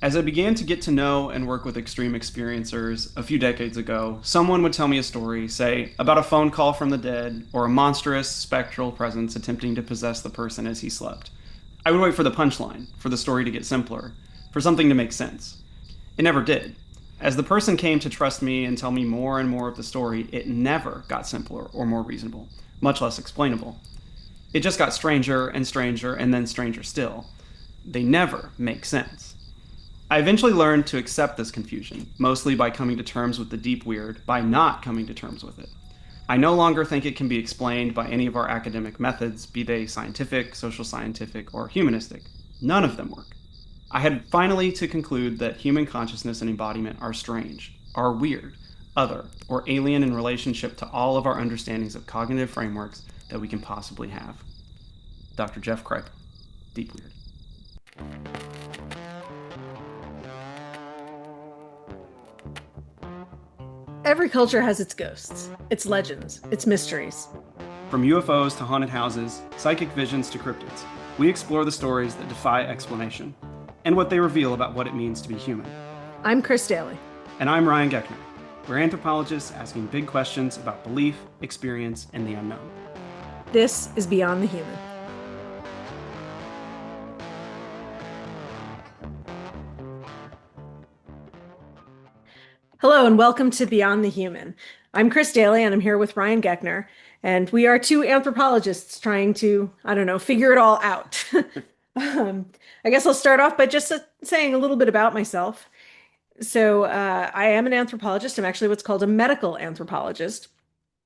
As I began to get to know and work with extreme experiencers a few decades ago, someone would tell me a story, say, about a phone call from the dead or a monstrous spectral presence attempting to possess the person as he slept. I would wait for the punchline, for the story to get simpler, for something to make sense. It never did. As the person came to trust me and tell me more and more of the story, it never got simpler or more reasonable, much less explainable. It just got stranger and stranger and then stranger still. They never make sense. I eventually learned to accept this confusion, mostly by coming to terms with the deep weird, by not coming to terms with it. I no longer think it can be explained by any of our academic methods, be they scientific, social scientific, or humanistic. None of them work. I had finally to conclude that human consciousness and embodiment are strange, are weird, other, or alien in relationship to all of our understandings of cognitive frameworks that we can possibly have. Dr. Jeff Kripal, Deep Weird. Every culture has its ghosts, its legends, its mysteries. From UFOs to haunted houses, psychic visions to cryptids, we explore the stories that defy explanation and what they reveal about what it means to be human. I'm Chris Daly. And I'm Ryan Geckner. We're anthropologists asking big questions about belief, experience, and the unknown. This is Beyond the Human. Hello and welcome to Beyond the Human. I'm Chris Daly and I'm here with Ryan Geckner, and we are two anthropologists trying to, figure it all out. I guess I'll start off by just saying a little bit about myself. So I am an anthropologist. I'm actually what's called a medical anthropologist,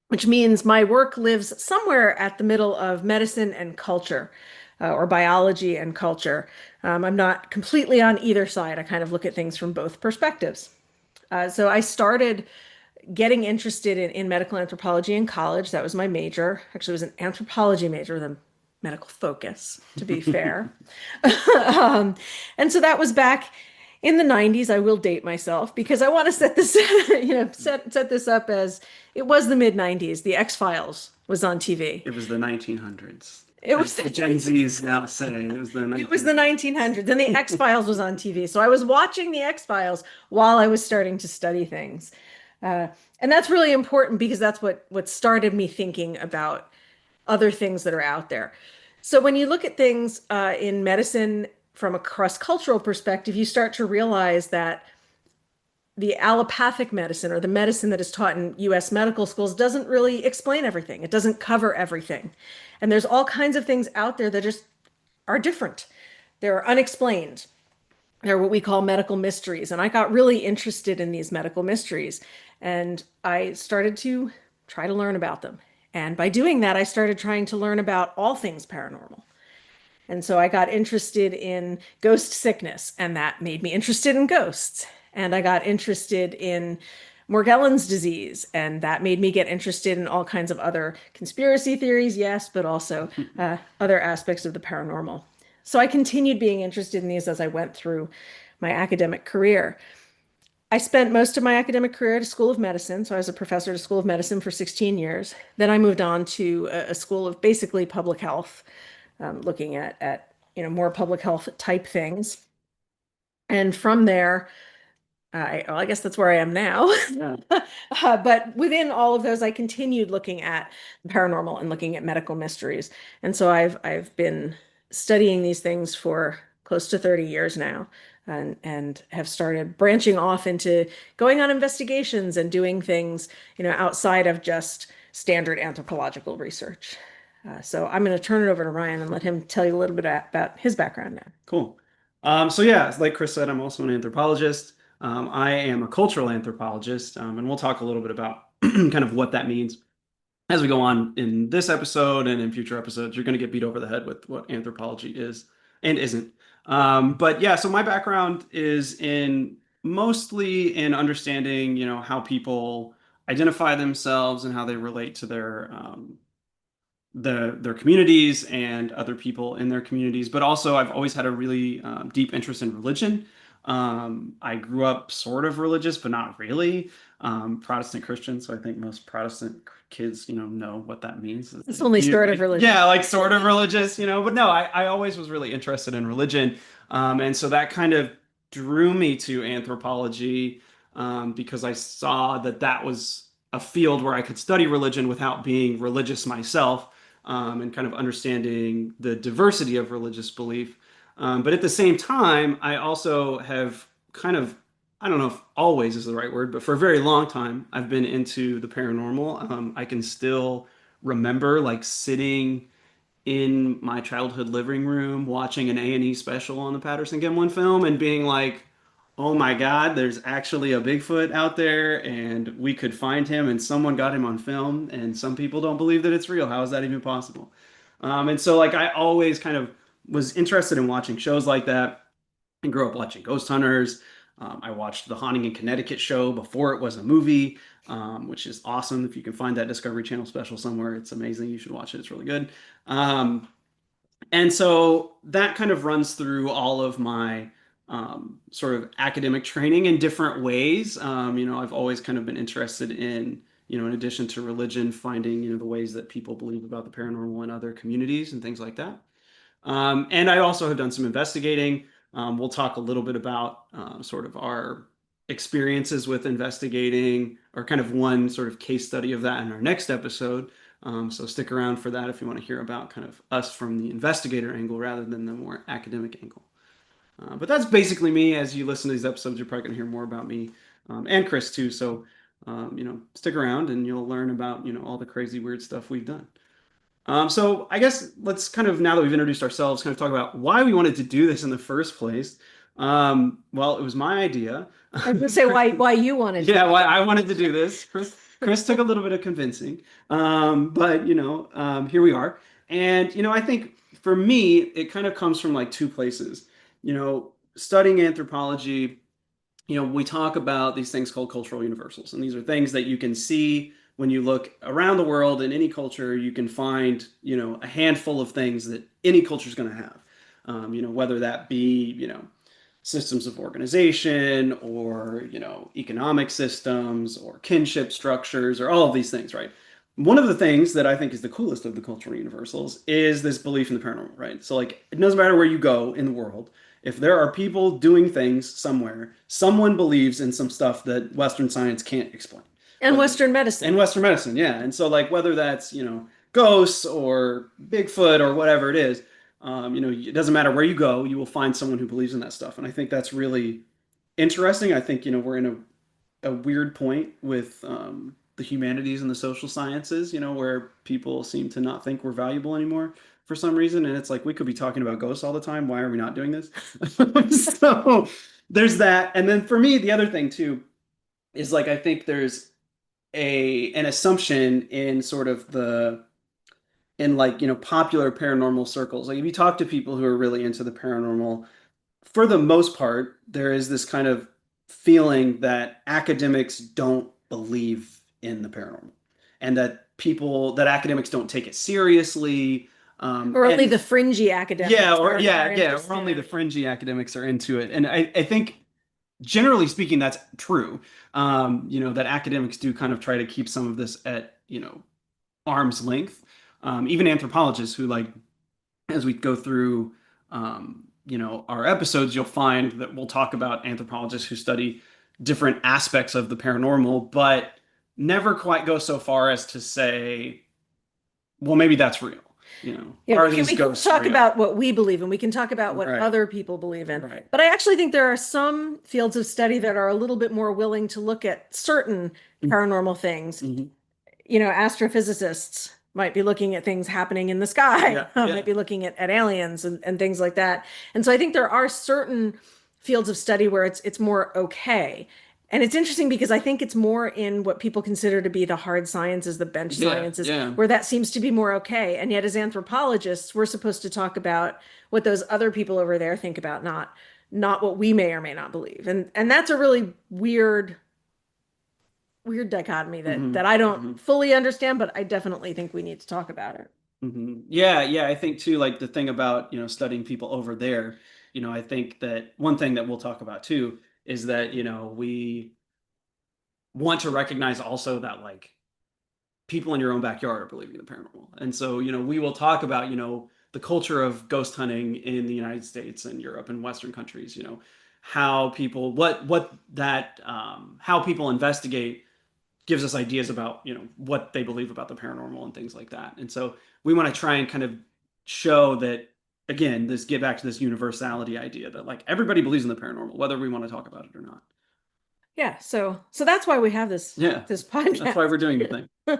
which means my work lives somewhere at the middle of medicine and culture, or biology and culture. I'm not completely on either side. I kind of look at things from both perspectives. So I started getting interested in medical anthropology in college. That was my major. Actually, it was an anthropology major with a medical focus, to be fair. And so that was back in the 90s. I will date myself because I want to set this, set this up as it was the mid 90s. The X-Files was on TV. It was the 1900s. It was the Gen Zs now say it was the 1900s. It was the 1900s, and the X-Files was on TV. So I was watching the X-Files while I was starting to study things. And that's really important because that's what started me thinking about other things that are out there. So when you look at things in medicine from a cross-cultural perspective, you start to realize that the allopathic medicine, or the medicine that is taught in US medical schools, doesn't really explain everything. It doesn't cover everything. And there's all kinds of things out there that just are different. They're unexplained. They're what we call medical mysteries. And I got really interested in these medical mysteries. And I started to try to learn about them. And by doing that, I started trying to learn about all things paranormal. And so I got interested in ghost sickness, and that made me interested in ghosts. And I got interested in Morgellons disease, and that made me get interested in all kinds of other conspiracy theories, yes, but also other aspects of the paranormal. So I continued being interested in these as I went through my academic career. I spent most of my academic career at a school of medicine. So I was a professor at a school of medicine for 16 years. Then I moved on to a school of basically public health, looking at more public health type things. And from there, I guess that's where I am now. Yeah. But within all of those, I continued looking at the paranormal and looking at medical mysteries. And so I've been studying these things for close to 30 years now, and have started branching off into going on investigations and doing things, outside of just standard anthropological research. So I'm going to turn it over to Ryan and let him tell you a little bit about his background now. Cool. So yeah, like Chris said, I'm also an anthropologist. I am a cultural anthropologist, and we'll talk a little bit about kind of what that means as we go on in this episode and in future episodes. You're going to get beat over the head with what anthropology is and isn't. But yeah, so my background is mostly in understanding, how people identify themselves and how they relate to their communities and other people in their communities. But also, I've always had a really deep interest in religion. I grew up sort of religious, but not really. Protestant Christian, so I think most Protestant kids, know what that means. It's only sort of religious. Yeah, like sort of religious, but no, I always was really interested in religion. And so that kind of drew me to anthropology because I saw that that was a field where I could study religion without being religious myself, and kind of understanding the diversity of religious belief. But at the same time, I also have kind of, I don't know if always is the right word, but for a very long time, I've been into the paranormal. I can still remember like sitting in my childhood living room watching an A&E special on the Patterson Gimlin film and being like, oh my God, there's actually a Bigfoot out there and we could find him and someone got him on film and some people don't believe that it's real. How is that even possible? And so like I always kind of was interested in watching shows like that and grew up watching Ghost Hunters. I watched the Haunting in Connecticut show before it was a movie, which is awesome. If you can find that Discovery Channel special somewhere, it's amazing. You should watch it. It's really good. Um, and so that kind of runs through all of my sort of academic training in different ways. I've always kind of been interested in, in addition to religion, finding, the ways that people believe about the paranormal in other communities and things like that. And I also have done some investigating. We'll talk a little bit about sort of our experiences with investigating, or kind of one sort of case study of that in our next episode. So stick around for that if you want to hear about kind of us from the investigator angle rather than the more academic angle. But that's basically me. As you listen to these episodes, you're probably going to hear more about me, and Chris too. So, stick around and you'll learn about, all the crazy, weird stuff we've done. So I guess let's kind of, now that we've introduced ourselves, kind of talk about why we wanted to do this in the first place. Well, it was my idea. I was gonna say why you wanted to Yeah, do why I wanted to do this. Chris took a little bit of convincing, but here we are. And I think for me, it kind of comes from like two places. Studying anthropology, we talk about these things called cultural universals, and these are things that you can see when you look around the world in any culture. You can find, a handful of things that any culture is going to have. Whether that be, systems of organization or, economic systems or kinship structures or all of these things, right? One of the things that I think is the coolest of the cultural universals is this belief in the paranormal, right? So like it doesn't matter where you go in the world, if there are people doing things somewhere, someone believes in some stuff that Western science can't explain. and Whether Western in medicine. Western medicine, yeah. And so like whether that's, ghosts or Bigfoot or whatever it is, it doesn't matter where you go, you will find someone who believes in that stuff. And I think that's really interesting. I think, we're in a weird point with the humanities and the social sciences, where people seem to not think we're valuable anymore for some reason. And it's like, we could be talking about ghosts all the time. Why are we not doing this? So there's that. And then for me, the other thing too is like, I think there's an assumption in sort of in like, popular paranormal circles. Like if you talk to people who are really into the paranormal, for the most part, there is this kind of feeling that academics don't believe in the paranormal and that academics don't take it seriously. Or only And the fringy yeah, academics or are or only the interested. fringy academics are into it. And I think generally speaking, that's true. That academics do kind of try to keep some of this at, arm's length. Even anthropologists who like, as we go through our episodes, you'll find that we'll talk about anthropologists who study different aspects of the paranormal, but never quite go so far as to say, well, maybe that's real. Yeah, Are these we can ghosts talk real? about what we believe in. We can talk about what Right, other people believe in. right. But I actually think there are some fields of study that are a little bit more willing to look at certain paranormal things. Mm-hmm. Astrophysicists might be looking at things happening in the sky, Yeah, might yeah. be looking at aliens and things like that. And so I think there are certain fields of study where it's more okay. And it's interesting because I think it's more in what people consider to be the hard sciences, the bench Yeah, sciences, yeah. where that seems to be more okay. And yet, as anthropologists, we're supposed to talk about what those other people over there think about, not what we may or may not believe. And that's a really weird dichotomy that Hmm, I don't hmm, fully understand, but I definitely think we need to talk about it. hmm. Yeah, yeah. I think too, like the thing about, studying people over there, I think that one thing that we'll talk about too is that, we want to recognize also that like people in your own backyard are believing in the paranormal. And so, we will talk about, the the culture of ghost hunting in the United States and Europe and Western countries. How people what that how people investigate gives us ideas about what they believe about the paranormal and things like that. And so we want to try and kind of show that, again, this get back to this universality idea that like everybody believes in the paranormal, whether we want to talk about it or not. Yeah, so that's why we have this Yeah, this that's why podcast. we're doing the thing.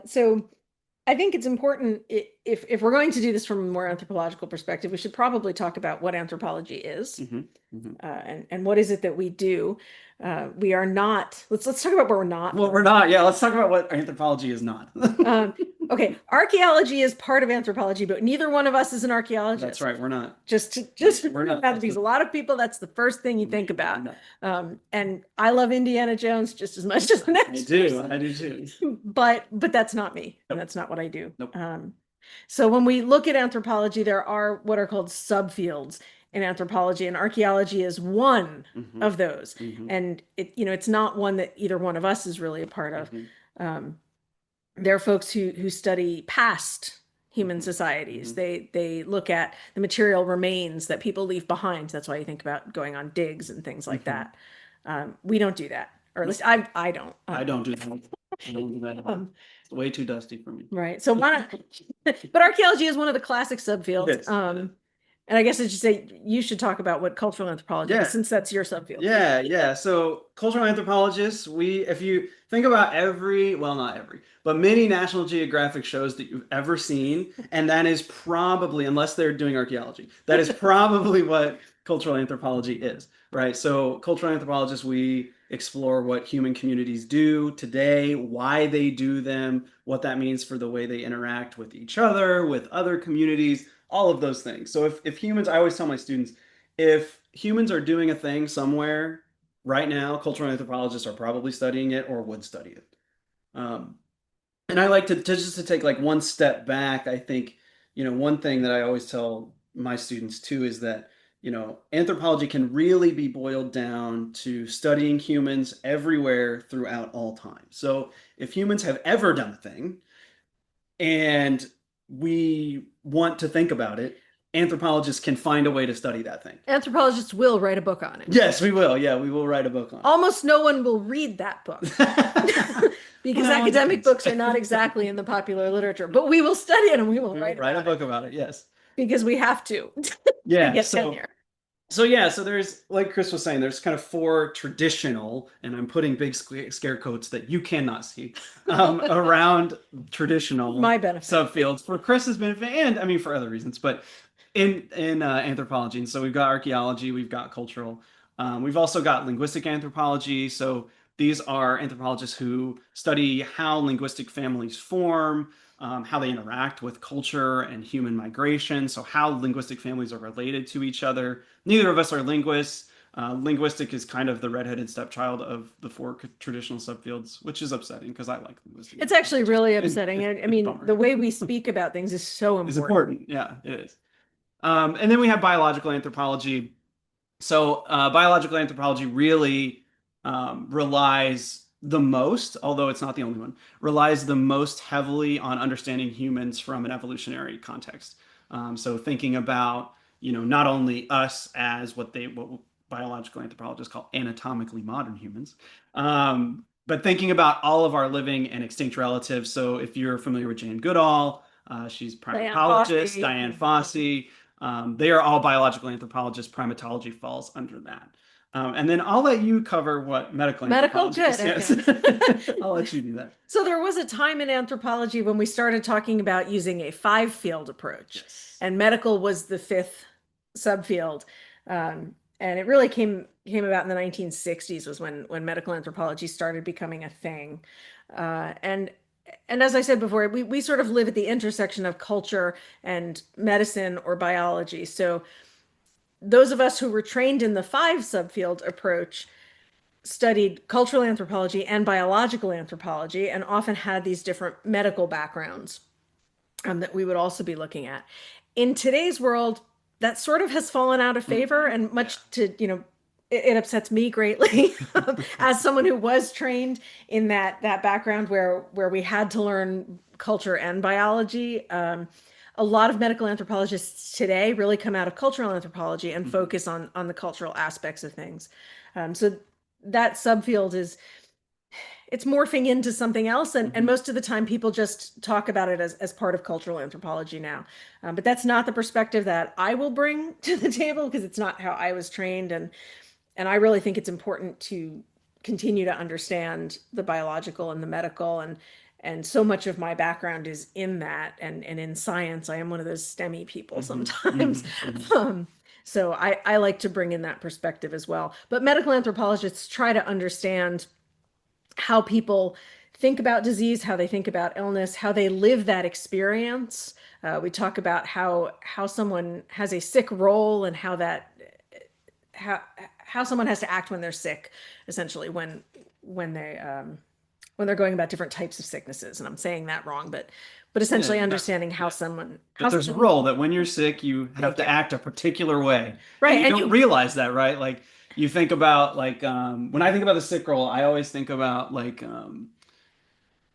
So I think it's important if we're going to do this from a more anthropological perspective, we should probably talk about what anthropology is, Hmm. Hmm. and what is it that we do. We are not. Let's talk about what we're not. Well, we're not. Yeah, let's talk about what anthropology is not. Um, okay, archaeology is part of anthropology, but neither one of us is an That's archaeologist. right. We're not. Just We're not. because a lot of people, that's the first thing you think about. No. And I love Indiana Jones just as much as the next I do. person. I do too. But that's not me, and Nope. that's not what I do. Nope. So when we look at anthropology, there are what are called subfields in anthropology, and archaeology is one Hmm. of those. Hmm. And it's not one that either one of us is really a part of. Hmm. Um, there are folks who study past human societies. Hmm. They look at the material remains that people leave behind. That's why you think about going on digs and things like Hmm. that. We don't do that, or at Nope. least I don't. I don't do that. I don't do that. Um, It's way too dusty for me. right. So but archaeology is one of the classic subfields. It is. And I guess I should say you should talk about what cultural anthropology is, Yeah. since that's your subfield. Yeah, yeah. So cultural anthropologists, if you think about well, not every, but many National Geographic shows that you've ever seen, and that is probably, unless they're doing archaeology, that is probably what cultural anthropology is, right? So cultural anthropologists, we explore what human communities do today, why they do them, what that means for the way they interact with each other, with other communities, all of those things. So if humans, I always tell my students, if humans are doing a thing somewhere right now, cultural anthropologists are probably studying it or would study it. Um, and I like to just to take like one step back. I think, one thing that I always tell my students too is that, anthropology can really be boiled down to studying humans everywhere throughout all time. So if humans have ever done a thing and we want to think about it, anthropologists can find a way to study that thing. Anthropologists will write a book on it. Yes, we will. Yeah, we will write a book on Almost no one will read that book it. because Well, academic books are not exactly in the popular literature, but we will study it and we will we will write write a about book it about it. Yes. because we have to Yeah. get So tenure. so there's, like Chris was saying, there's kind of four traditional, and I'm putting big scare quotes that you cannot see, around traditional My benefit. subfields for Chris's benefit, and I mean for other reasons, but in anthropology. And so we've got archaeology, we've got cultural, we've also got linguistic anthropology. So these are anthropologists who study how linguistic families form, how they interact with culture and human migration. So how linguistic families are related to each other. Neither of us are linguists. Linguistic is kind of the redheaded stepchild of the four traditional subfields, which is upsetting because I like linguistic. It's actually really upsetting. I mean, bummer. the way we speak about things is so It's important. important. Yeah, it is. And then we have biological anthropology. So biological anthropology really relies the most, although it's not the only one, relies the most heavily on understanding humans from an evolutionary context. So thinking about, not only us as what biological anthropologists call anatomically modern humans, but thinking about all of our living and extinct relatives. So if you're familiar with Jane Goodall, she's primatologist, Diane Fossey. They are all biological anthropologists. Primatology falls under that. And then I'll let you cover what medical anthropology is. Good. Yes. Okay. I'll let you do that. So there was a time in anthropology when we started talking about using a five-field approach, Yes. and medical was the fifth subfield. And it really came about in the 1960s was when medical anthropology started becoming a thing. And as I said before, we sort of live at the intersection of culture and medicine or biology. So those of us who were trained in the five subfield approach studied cultural anthropology and biological anthropology and often had these different medical backgrounds that we would also be looking at. In today's world, that sort of has fallen out of favor, and much to it upsets me greatly as someone who was trained in that background where we had to learn culture and biology. A lot of medical anthropologists today really come out of cultural anthropology and Mhm. focus on the cultural aspects of things. So that subfield is it's morphing into something else, and Mhm. most of the time people just talk about it as part of cultural anthropology now. But that's not the perspective that I will bring to the table because it's not how I was trained, and I really think it's important to continue to understand the biological and the medical, and so much of my background is in that, and in science. I am one of those STEMmy people Mhm. sometimes. Mhm. Mhm. um, so I like to bring in that perspective as well. But medical anthropologists try to understand how people think about disease, how they think about illness, how they live that experience. We talk about how someone has a sick role and how how someone has to act when they're sick, essentially when they when they're going about different types of sicknesses. And I'm saying that wrong, but Yeah, essentially that, understanding yeah. how That there's a someone role that when you're sick, you have thank to you. act a particular way, and Right. you And don't you realize that, right? Like you think about like when I think about the sick role, I always think about like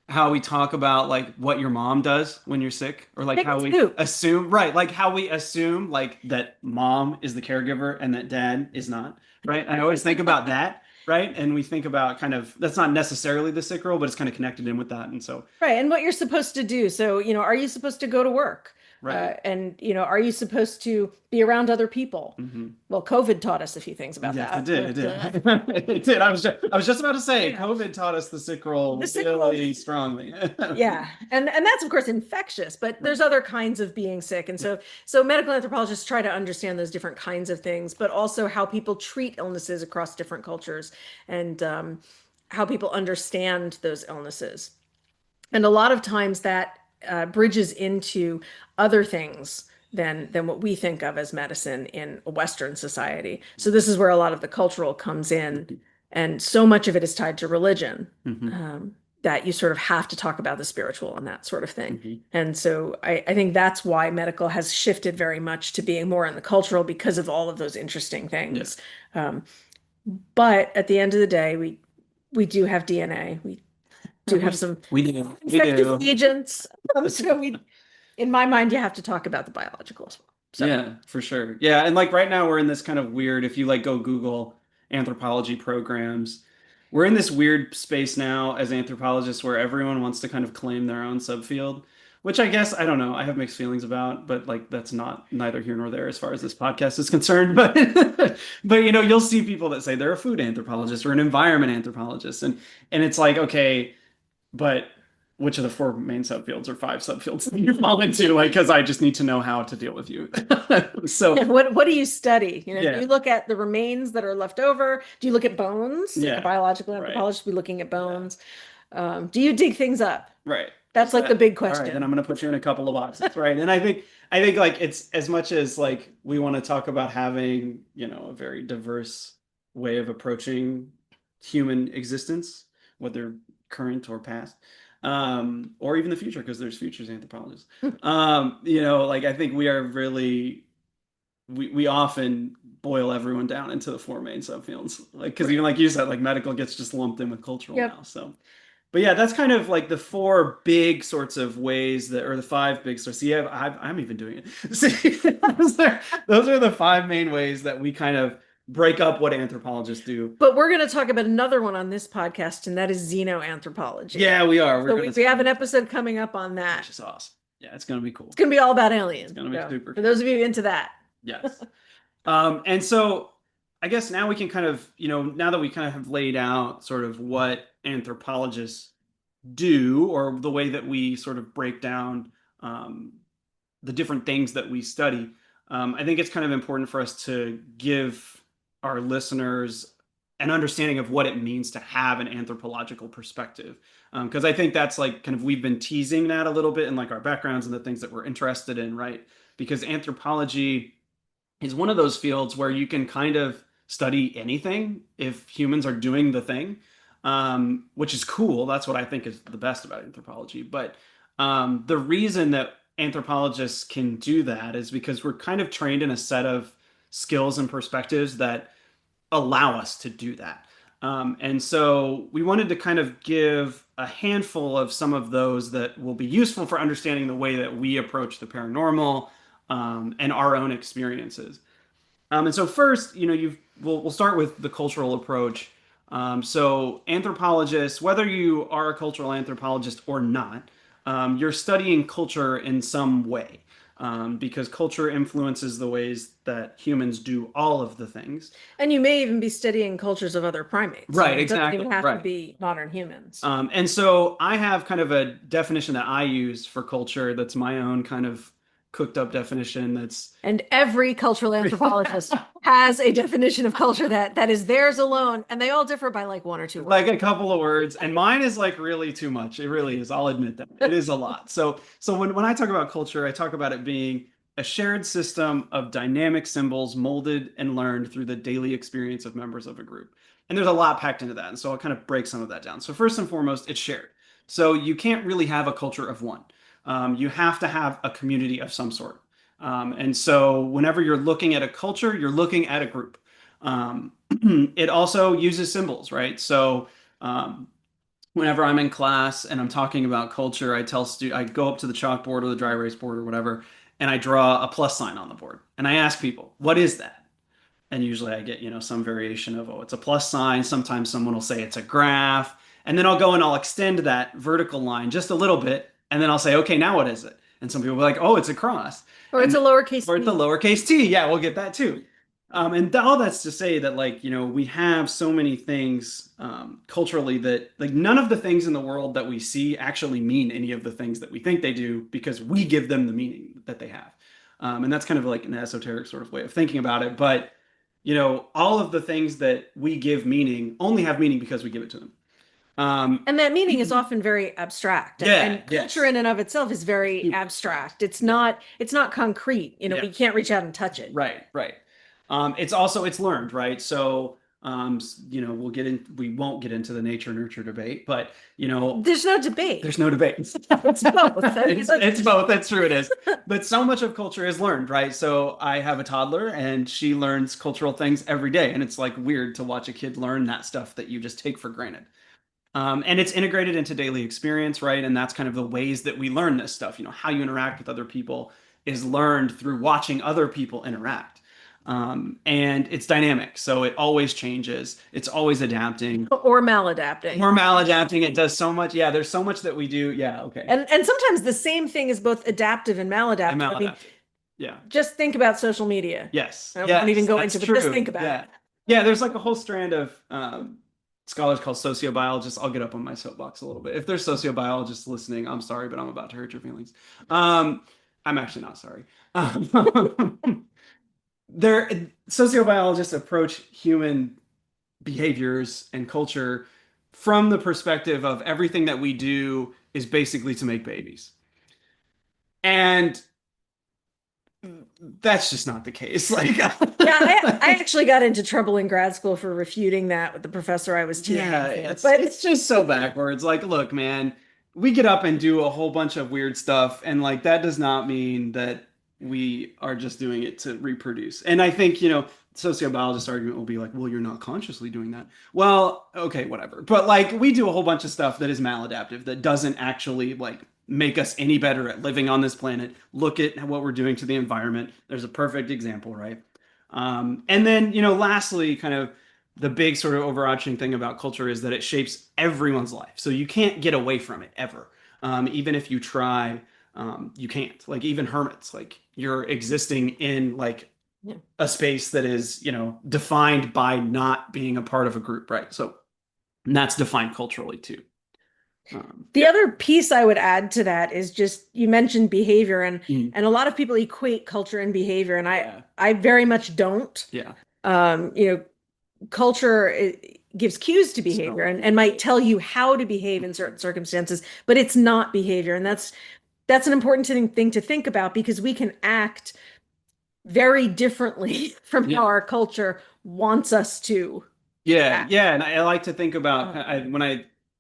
how we talk about like what your mom does when you're sick, or like pick how a we soup. assume, right? Like how we assume like that mom is the caregiver and that dad is not, right? I always think about that, right? And we think about kind of that's not necessarily the sick role, but it's kind of connected in with that. And so, Right, and what you're supposed to do. So, are you supposed to go to work? right. And, are you supposed to be around other people? Hmm. Well, COVID taught us a few things about Yes, it that, did. It but did. It did. I was just about to say, yeah, COVID taught us the sick the role sick role, really strongly. yeah, and that's of course infectious, but there's Right. other kinds of being sick, and Yeah. so medical anthropologists try to understand those different kinds of things, but also how people treat illnesses across different cultures, and how people understand those illnesses. And a lot of times that bridges into other things than what we think of as medicine in a Western society. So this is where a lot of the cultural comes in, and so much of it is tied to religion, Hmm. that you sort of have to talk about the spiritual and that sort of thing. Hmm. And so I think that's why medical has shifted very much to being more in the cultural because of all of those interesting Yeah. things. Um, but at the end of the day, we do have DNA. We do have We some we do. We infectious do. agents. So in my mind, you have to talk about the biological as well. So, Yeah, for sure. Yeah, and like right now we're in this kind of weird, if you like go Google anthropology programs, we're in this weird space now as anthropologists where everyone wants to kind of claim their own subfield, which I guess I don't know, I have mixed feelings about, but like that's not neither here nor there as far as this podcast is concerned. But but you'll see people that say they're a food anthropologist or an environment anthropologist, and it's like, okay, but which of the four main subfields or five subfields that you fall into? Like, because I just need to know how to deal with you. So, what do you study? Do yeah, you look at the remains that are left over? Do you look at bones? Like a yeah, biological right, anthropologist would be looking at yeah, bones. Do you dig things up? right. That's Is like the that big all right? Then I'm question. gonna put you in a couple of boxes, right? And I think like it's as much as like we want to talk about having, a very diverse way of approaching human existence, whether current or past, or even the future, because there's futures anthropologists. Like I think we are really we often boil everyone down into the four main subfields, like because even Right. like you said, like medical gets just lumped in with cultural Yep. now. So, but yeah, that's kind of like the four big sorts of ways that, or the five big sorts. See, I'm even doing it. See, those are the five main ways that we kind of break up what anthropologists do. But we're going to talk about another one on this podcast, and that is xenoanthropology. Yeah, we are. We're So going to we spend have more an time, episode coming up on that. which is awesome. Yeah, it's going to be It's cool. going to be all about It's aliens. going to be So super for those cool. of you into that. Yes. And so I guess now we can kind of, now that we kind of have laid out sort of what anthropologists do, or the way that we sort of break down um, the different things that we study, I think it's kind of important for us to give our listeners an understanding of what it means to have an anthropological perspective. Because I think that's like kind of we've been teasing that a little bit in like our backgrounds and the things that we're interested in, right? Because anthropology is one of those fields where you can kind of study anything if humans are doing the thing, which is cool. That's what I think is the best about anthropology. But the reason that anthropologists can do that is because we're kind of trained in a set of skills and perspectives that allow us to do that. And so we wanted to kind of give a handful of some of those that will be useful for understanding the way that we approach the paranormal, and our own experiences. And so first, we'll start with the cultural approach. So anthropologists, whether you are a cultural anthropologist or not, you're studying culture in some way, because culture influences the ways that humans do all of the things. And you may even be studying cultures of other primates. Right, It doesn't exactly. even have to Right. be modern humans. And so I have kind of a definition that I use for culture that's my own kind of cooked up definition that's And every cultural anthropologist has a definition of culture that is theirs alone, and they all differ by like one or two words. like a couple of words, and mine is like really too much. It really is. I'll admit that. It is a lot. So when I talk about culture, I talk about it being a shared system of dynamic symbols molded and learned through the daily experience of members of a group. And there's a lot packed into that. And so I'll kind of break some of that down. So first and foremost, it's shared. So you can't really have a culture of one. You have to have a community of some sort. And so whenever you're looking at a culture, you're looking at a group. Um, it also uses symbols, right? So um, whenever I'm in class and I'm talking about culture, I go up to the chalkboard or the dry erase board or whatever, and I draw a plus sign on the board, and I ask people, "What is that?" And usually I get, some variation of, "Oh, it's a plus sign." Sometimes someone will say it's a graph, and then I'll go and I'll extend that vertical line just a little bit, and then I'll say, "Okay, now what is it?" And some people will be like, "Oh, it's a cross." Or it's And a lowercase or it's a t. lowercase t. Yeah, we'll get that too. And all that's to say that, like, we have so many things culturally that, like, none of the things in the world that we see actually mean any of the things that we think they do because we give them the meaning that they have. And that's kind of like an esoteric sort of way of thinking about it. But, all of the things that we give meaning only have meaning because we give it to them. Um, And that meaning is often very abstract. yeah, And culture yes. in and of itself is very Super abstract. abstract. It's Yeah. not concrete. Yeah. We can't reach out and touch it. Right, right. It's learned, right? So, we won't get into the nature nurture debate, but There's no debate. there's no debate. It's both. it's both. That's true. It is. But so much of culture is learned, right? So I have a toddler, and she learns cultural things every day, and it's like weird to watch a kid learn that stuff that you just take for granted. And it's integrated into daily experience, right? And that's kind of the ways that we learn this stuff. How you interact with other people is learned through watching other people interact. And it's dynamic, so it always changes. It's always adapting. Or maladapting. We're maladapting. It does so much. Yeah, there's so much that we do. Yeah, okay. And sometimes the same thing is both adaptive and And maladaptive. I mean, maladaptive. Yeah. just think about social media. Yes. I won't even Yes, go that's into it, but just true. think about Yeah. it. Yeah, there's like a whole strand of scholars called sociobiologists. I'll get up on my soapbox a little bit. If there's sociobiologists listening, I'm sorry, but I'm about to hurt your feelings. I'm actually not sorry. There, sociobiologists approach human behaviors and culture from the perspective of everything that we do is basically to make babies. And that's just not the case. Like, Yeah, I actually got into trouble in grad school for refuting that with the professor I was teaching yeah, for. it's But it's just so backwards. Like, look, man, we get up and do a whole bunch of weird stuff, and like that does not mean that we are just doing it to reproduce. And I think, sociobiologist argument will be like, well, you're not consciously doing that. Well, okay, whatever. But like we do a whole bunch of stuff that is maladaptive, that doesn't actually like make us any better at living on this planet. Look at what we're doing to the environment. There's a perfect example, right? And then, lastly, kind of the big sort of overarching thing about culture is that it shapes everyone's life. So you can't get away from it ever. Even if you try, you can't. Like even hermits, like you're existing in like yeah. a space that is, defined by not being a part of a group, right? So that's defined culturally too. The other piece I would add to that is just you mentioned behavior Mm. and a lot of people equate culture and behavior and Yeah. I very much don't. Yeah. Um, you know, culture gives cues to behavior and might tell you how to behave in certain circumstances, but it's not behavior. And that's an important thing to think about because we can act very differently from Yeah. how our culture wants us to Yeah, act. yeah, and I like to think about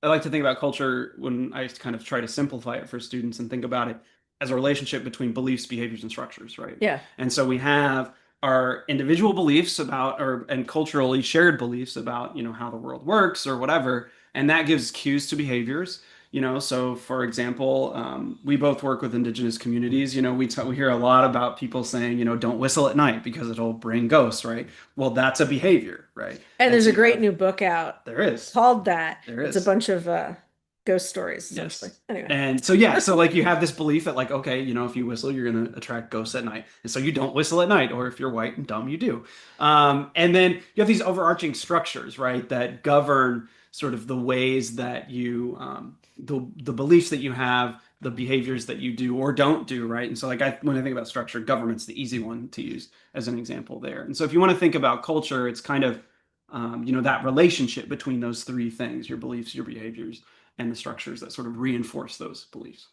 I like to think about culture when I kind of try to simplify it for students and think about it as a relationship between beliefs, behaviors, and structures, right? Yeah. And so we have are individual beliefs about or and culturally shared beliefs about, how the world works or whatever, and that gives cues to behaviors. So for example, we both work with indigenous communities. We hear a lot about people saying, don't whistle at night because it'll bring ghosts, right? Well, that's a behavior, right? And And there's so a you great have new book out there is called that. there It's a is bunch of ghost stories, essentially. Yes. Anyway. And so yeah, so like you have this belief that like, okay, if you whistle, you're gonna attract ghosts at night. And so you don't whistle at night, or if you're white and dumb, you do. And then you have these overarching structures, right, that govern sort of the ways that you the beliefs that you have, the behaviors that you do or don't do, right? And so like when I think about structure, government's the easy one to use as an example there. And so if you want to think about culture, it's kind of that relationship between those three things, your beliefs, your behaviors and the structures that sort of reinforce those beliefs.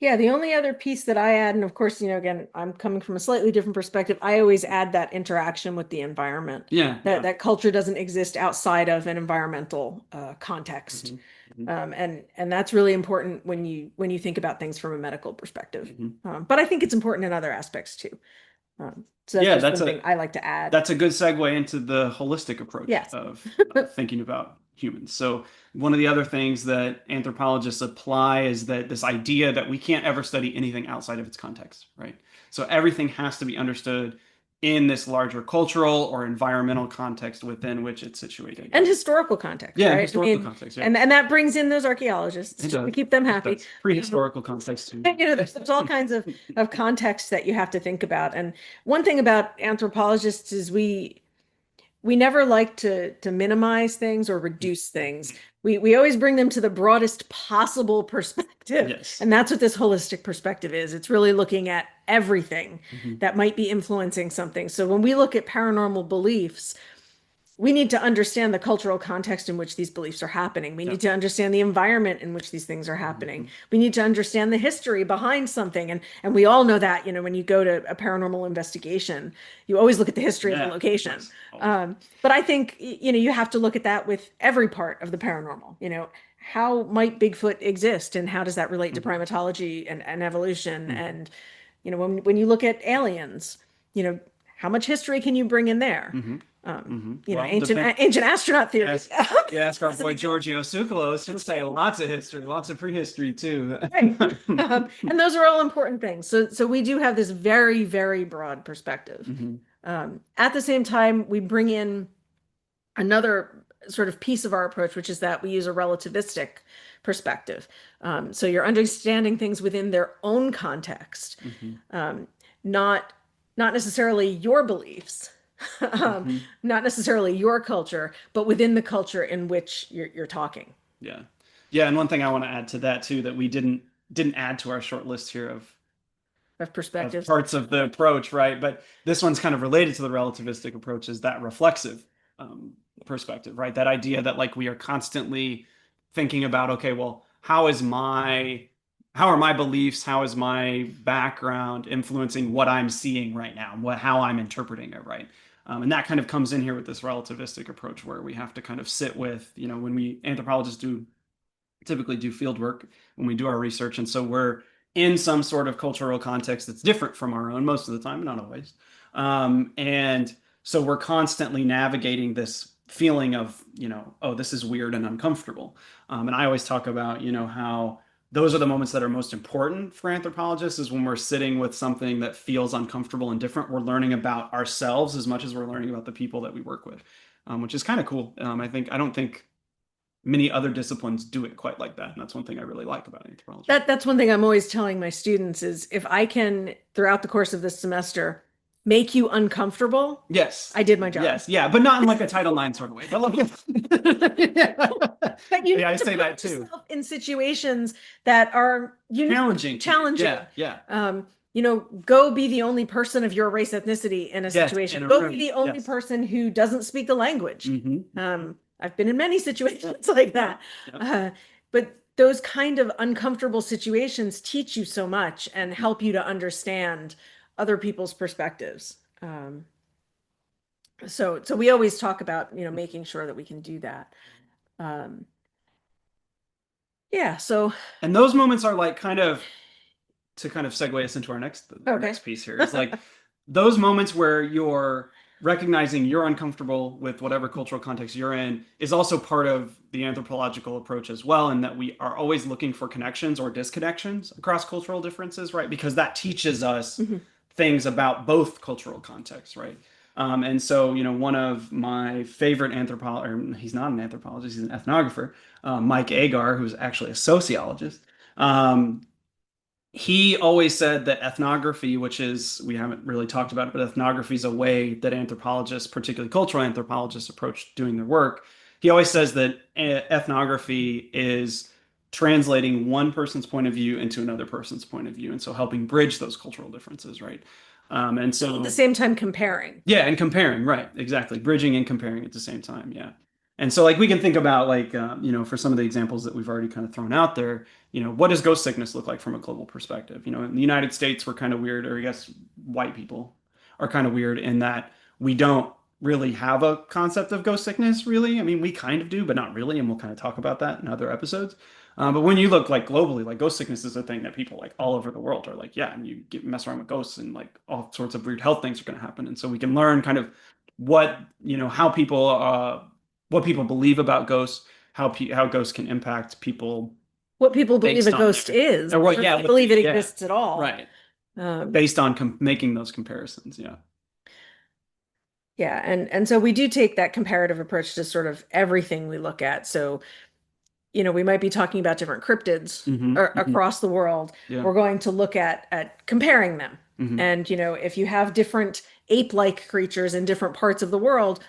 Yeah, the only other piece that I add, and of course, again, I'm coming from a slightly different perspective. I always add that interaction with the environment. Yeah, That yeah. that culture doesn't exist outside of an environmental context, Hmm. Hmm. and that's really important when you think about things from a medical perspective. Hmm. But I think it's important in other aspects too. So that's Yeah, just one thing I like to add. that's a good segue into the holistic approach Yes. of thinking about humans. So one of the other things that anthropologists apply is that this idea that we can't ever study anything outside of its context, right? So everything has to be understood in this larger cultural or environmental context within which it's situated, And right? historical context, Yeah, right? I historical mean, context, yeah. and that brings in those archaeologists It just to does. keep them It happy. does. Prehistorical context too. There's all kinds of context that you have to think about. And one thing about anthropologists is we never like to minimize things or reduce things. We always bring them to the broadest possible perspective. Yes. And that's what this holistic perspective is. It's really looking at everything Hmm. that might be influencing something. So when we look at paranormal beliefs, we need to understand the cultural context in which these beliefs are happening. We need Yep. to understand the environment in which these things are happening. Hmm. We need to understand the history behind something. And we all know that, when you go to a paranormal investigation, you always look at the history of the Yeah, location. always, always. But I think, you have to look at that with every part of the paranormal. How might Bigfoot exist and how does that relate to Hmm. primatology and evolution? Hmm. And, when you look at aliens, you know, how much history can you bring in there? Hmm. Hmm. Ancient astronaut theory. Ask, ask our boy Giorgio Tsoukalos. He'll say lots of history, lots of prehistory too. Right. And those are all important things. So we do have this very, very broad perspective. Hmm. At the same time, we bring in another sort of piece of our approach, which is that we use a relativistic perspective. So you're understanding things within their own context, Hmm. um, not not necessarily your beliefs, Hmm. not necessarily your culture, but within the culture in which you're talking Yeah. Yeah, and one thing I want to add to that too that we didn't add to our short list here of of perspectives. parts of the approach, right? But this one's kind of related to the relativistic approach is that reflexive um, perspective, right? That idea that like we are constantly thinking about, okay, well, how are my beliefs, how is my background influencing what I'm seeing right now, how I'm interpreting it, right? And that kind of comes in here with this relativistic approach where we have to kind of sit with, when we anthropologists typically do field work when we do our research. And so we're in some sort of cultural context that's different from our own most of the time, not always. And so we're constantly navigating this feeling of, oh, this is weird and uncomfortable. And I always talk about, how those are the moments that are most important for anthropologists is when we're sitting with something that feels uncomfortable and different. We're learning about ourselves as much as we're learning about the people that we work with, which is kind of cool. I don't think many other disciplines do it quite like that. And that's one thing I really like about anthropology. That's one thing I'm always telling my students is if I can, throughout the course of this semester, make you uncomfortable, Yes. I did my job. Yes. Yeah. But not in like a Title IX sort of way. But like, But you yeah, need I to say that put too. yourself in situations that are Challenging to you. challenging. Yeah. Yeah. Go be the only person of your race ethnicity in a Yes. In situation. a Go be room. the only Yes. person who doesn't speak the language. Hmm. I've been in many situations like that. Yep. But those kind of uncomfortable situations teach you so much and help you to understand other people's perspectives. So we always talk about, making sure that we can do that. Um, yeah, so And those moments are like kind of to kind of segue us into our Okay. next piece here is like those moments where you're recognizing you're uncomfortable with whatever cultural context you're in is also part of the anthropological approach as well, in that we are always looking for connections or disconnections across cultural differences, right? Because that teaches us Mhm. things about both cultural contexts, right? And so, one of my favorite anthropologists, he's not an anthropologist, he's an ethnographer, Mike Agar, who's actually a sociologist. Um, he always said that ethnography, which is, we haven't really talked about it, but ethnography is a way that anthropologists, particularly cultural anthropologists, approach doing their work. He always says that ethnography is translating one person's point of view into another person's point of view, and so helping bridge those cultural differences, right? And At the so, same time comparing. yeah, and comparing, right, exactly, bridging and comparing at the same time, yeah. And so, like, we can think about, like, for some of the examples that we've already kind of thrown out there, what does ghost sickness look like from a global perspective? In the United States, we're kind of weird, or I guess white people are kind of weird in that we don't really have a concept of ghost sickness, really. I mean, we kind of do, but not really, and we'll kind of talk about that in other episodes. But when you look like globally, like ghost sickness is a thing that people like all over the world are like, yeah, and mess around with ghosts and like all sorts of weird health things are going to happen. And so we can learn kind of what, how people, what people believe about ghosts, how ghosts can impact people What people believe a based on ghost their, is, or what, or if yeah, they believe it yeah, exists at all. right, Um, based on making those comparisons. Yeah. yeah, and so we do take that comparative approach to sort of everything we look at. So, we might be talking about different cryptids Hmm. across the world. Yeah. We're going to look at comparing them. Hmm. And, if you have different ape-like creatures in different parts of the world,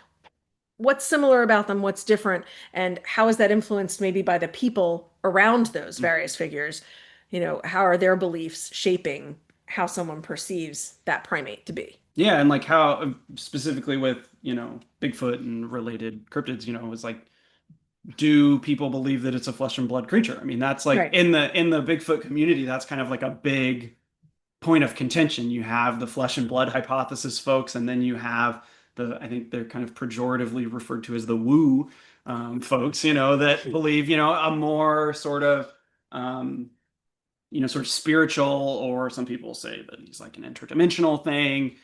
what's similar about them, what's different, and how is that influenced maybe by the people around those various figures? How are their beliefs shaping how someone perceives that primate to be? Yeah, and like how specifically with, Bigfoot and related cryptids, is like, do people believe that it's a flesh and blood creature? I mean, that's like Right. in the Bigfoot community, that's kind of like a big point of contention. You have the flesh and blood hypothesis folks, and then you have I think they're kind of pejoratively referred to as the woo folks, that believe, a more um, sort of spiritual, or some people say that he's like an interdimensional thing.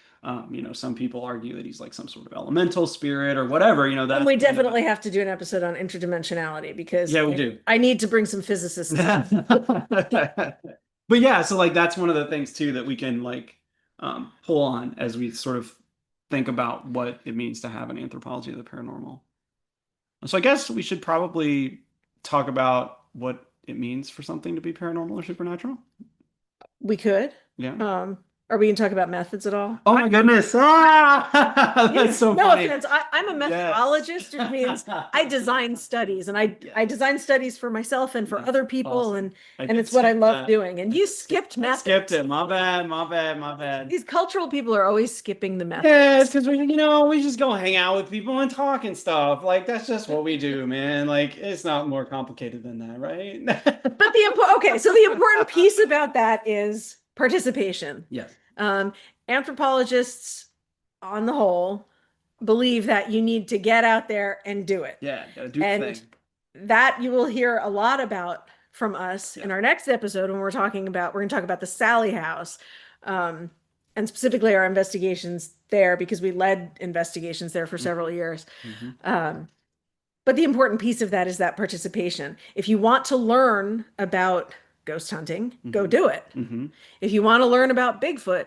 Some people argue that he's like some sort of elemental spirit or whatever, And that's we kind of definitely have to do an episode on interdimensionality because yeah, we do. I need to bring some physicists. But yeah, so like that's one of the things too that we can like pull on as we sort of think about what it means to have an anthropology of the paranormal. So I guess we should probably talk about what it means for something to be paranormal or supernatural. We could. Yeah. Are we going to talk about methods at all? Oh my goodness. Ah! That's so No funny. offense. I'm a Yes. methodologist, which means I design studies and I Yes. design studies for myself and for That's other people awesome. I and did it's what I skip love that. doing. And you skipped I methods. skipped it. My bad. My bad. My bad. These cultural people are always skipping the methods. Yeah, it's because we just go hang out with people and talk and stuff. Like that's just what we do, man. Like it's not more complicated than that, right? But okay, so the important piece about that is participation. Yes. Um, Anthropologists, on the whole, believe that you need to get out there and do it. Yeah, gotta do the And thing. that you will hear a lot about from us Yeah. in our next episode when we're going to talk about the Sally House, um, and specifically our investigations there because we led investigations there for several years. Mm-hmm. But the important piece of that is that participation. If you want to learn about ghost hunting, go Mm-hmm. do it. Mm-hmm. If you want to learn about Bigfoot,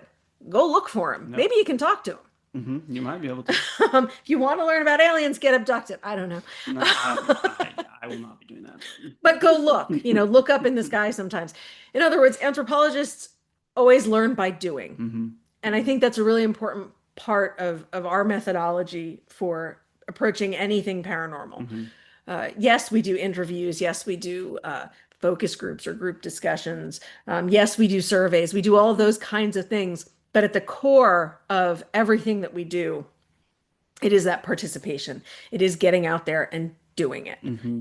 go look for him. Yep. Maybe you can talk to him. Mm-hmm. You might be able to. If you want to learn about aliens, get abducted. I don't know. No, I will not be doing that. But go look, look up in the sky sometimes. In other words, anthropologists always learn by doing. Mm-hmm. And I think that's a really important part of our methodology for approaching anything paranormal. Mm-hmm. Yes, we do interviews. Yes, we do focus groups or group discussions. Yes, we do surveys. We do all of those kinds of things. But at the core of everything that we do, it is that participation. It is getting out there and doing it. Mm-hmm.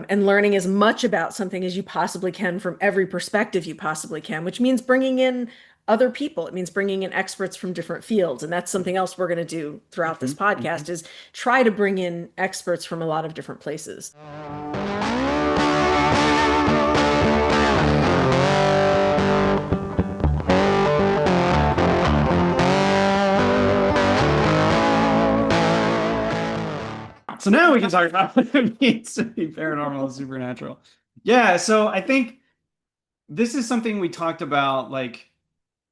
And learning as much about something as you possibly can from every perspective you possibly can, which means bringing in other people. It means bringing in experts from different fields. And that's something else we're going to do throughout this podcast is try to bring in experts from a lot of different places. So now we can talk about what it means to be paranormal and supernatural. Yeah, so I think this is something we talked about like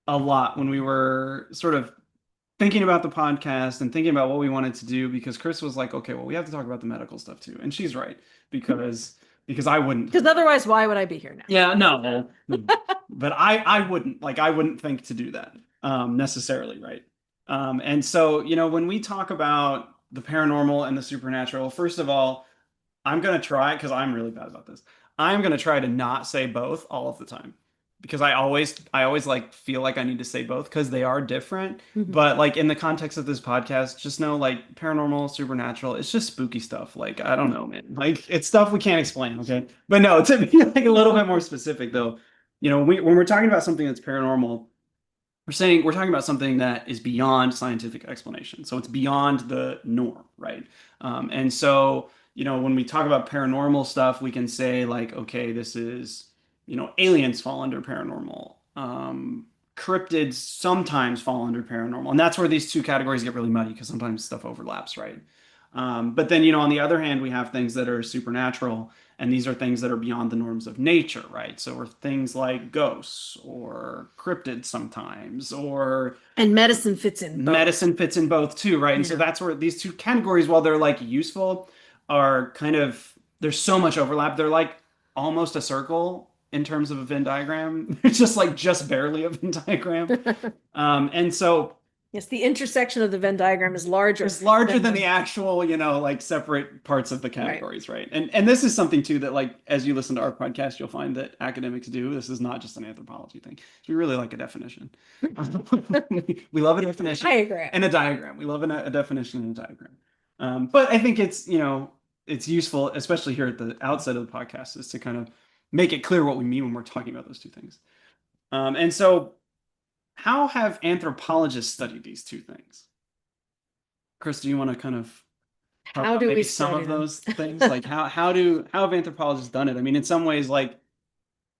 a lot when we were sort of thinking about the podcast and thinking about what we wanted to do because Chris was like, okay, well, we have to talk about the medical stuff too. And she's right because because I wouldn't. Because otherwise, why would I be here now? Yeah, no. But I wouldn't like I wouldn't think to do that necessarily, right? And so, when we talk about the paranormal and the supernatural, first of all, I'm gonna try because I'm really bad about this. I'm gonna try to not say both all of the time because I always like feel like I need to say both because they are different. Mhm. But like in the context of this podcast, just know like paranormal, supernatural, it's just spooky stuff. Like I don't know, man. Like it's stuff we can't explain. Okay, but no, to be like a little bit more specific though, when we're talking about something that's paranormal we're talking about something that is beyond scientific explanation. So it's beyond the norm, right? And so, when we talk about paranormal stuff, we can say like, okay, this is, aliens fall under paranormal. Cryptids sometimes fall under paranormal. And that's where these two categories get really muddy because sometimes stuff overlaps, right? But then, on the other hand, we have things that are supernatural, and these are things that are beyond the norms of nature, right? So, are things like ghosts or cryptids sometimes, or And medicine fits in both. medicine fits in both too, right? And so Yeah. that's where these two categories, while they're like useful, are kind of there's so much overlap. They're like almost a circle in terms of a Venn diagram. It's just barely a Venn diagram. And so Yes, the intersection of the Venn diagram is larger it's larger than than the actual, like separate parts of the right. categories, right? And this is something too that like as you listen to our podcast, you'll find that academics do. This is not just an anthropology thing. We really like a definition. We love a definition I agree. and a diagram. We love a definition and a diagram. But I think it's useful, especially here at the outset of the podcast, is to kind of make it clear what we mean when we're talking about those two things. And so how have anthropologists studied these two things? Chris, do you want to kind of talk How about do maybe we some study of them? those things? Like how have anthropologists done it? I mean, in some ways, like